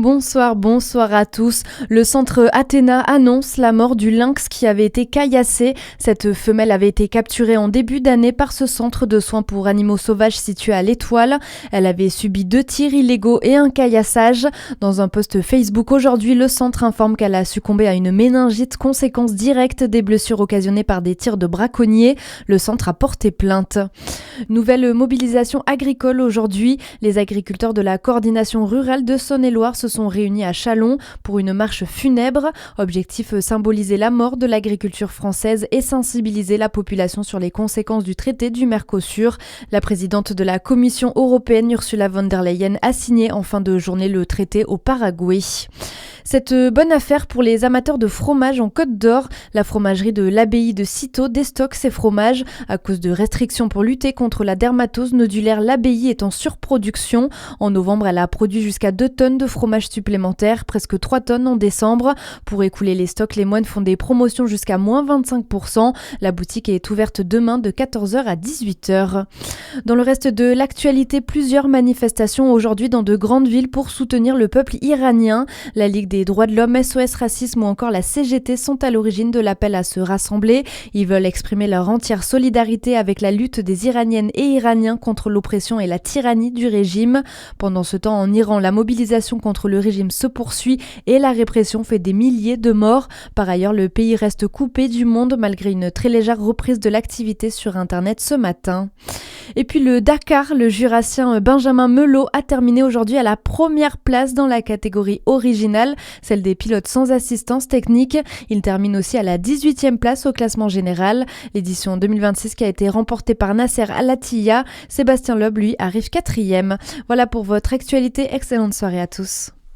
Bonsoir à tous. Le centre Athéna annonce la mort du lynx qui avait été caillassé. Cette femelle avait été capturée en début d'année par ce centre de soins pour animaux sauvages situé à l'Étoile. Elle avait subi 2 tirs illégaux et un caillassage. Dans un post Facebook aujourd'hui, le centre informe qu'elle a succombé à une méningite, conséquence directe des blessures occasionnées par des tirs de braconniers. Le centre a porté plainte. Nouvelle mobilisation agricole aujourd'hui. Les agriculteurs de la coordination rurale de Saône-et-Loire se sont réunis à Châlons pour une marche funèbre. Objectif, symboliser la mort de l'agriculture française et sensibiliser la population sur les conséquences du traité du Mercosur. La présidente de la Commission européenne, Ursula von der Leyen, a signé en fin de journée le traité au Paraguay. Cette bonne affaire pour les amateurs de fromage en Côte d'Or. La fromagerie de l'abbaye de Cîteaux déstocke ses fromages. À cause de restrictions pour lutter contre la dermatose nodulaire, l'abbaye est en surproduction. En novembre, elle a produit jusqu'à 2 tonnes de fromage supplémentaires, presque 3 tonnes en décembre. Pour écouler les stocks, les moines font des promotions jusqu'à moins 25%. La boutique est ouverte demain de 14h à 18h. Dans le reste de l'actualité, plusieurs manifestations aujourd'hui dans de grandes villes pour soutenir le peuple iranien. La Ligue des droits de l'homme, SOS Racisme ou encore la CGT sont à l'origine de l'appel à se rassembler. Ils veulent exprimer leur entière solidarité avec la lutte des Iraniennes et Iraniens contre l'oppression et la tyrannie du régime. Pendant ce temps, en Iran, la mobilisation contre le régime se poursuit et la répression fait des milliers de morts. Par ailleurs, le pays reste coupé du monde malgré une très légère reprise de l'activité sur Internet ce matin. Et puis le Dakar, le Jurassien Benjamin Melot a terminé aujourd'hui à la première place dans la catégorie originale, celle des pilotes sans assistance technique. Il termine aussi à la 18e place au classement général. L'édition 2026 qui a été remportée par Nasser Al-Attiyah. Sébastien Loeb, lui, arrive 4e. Voilà pour votre actualité. Excellente soirée à tous.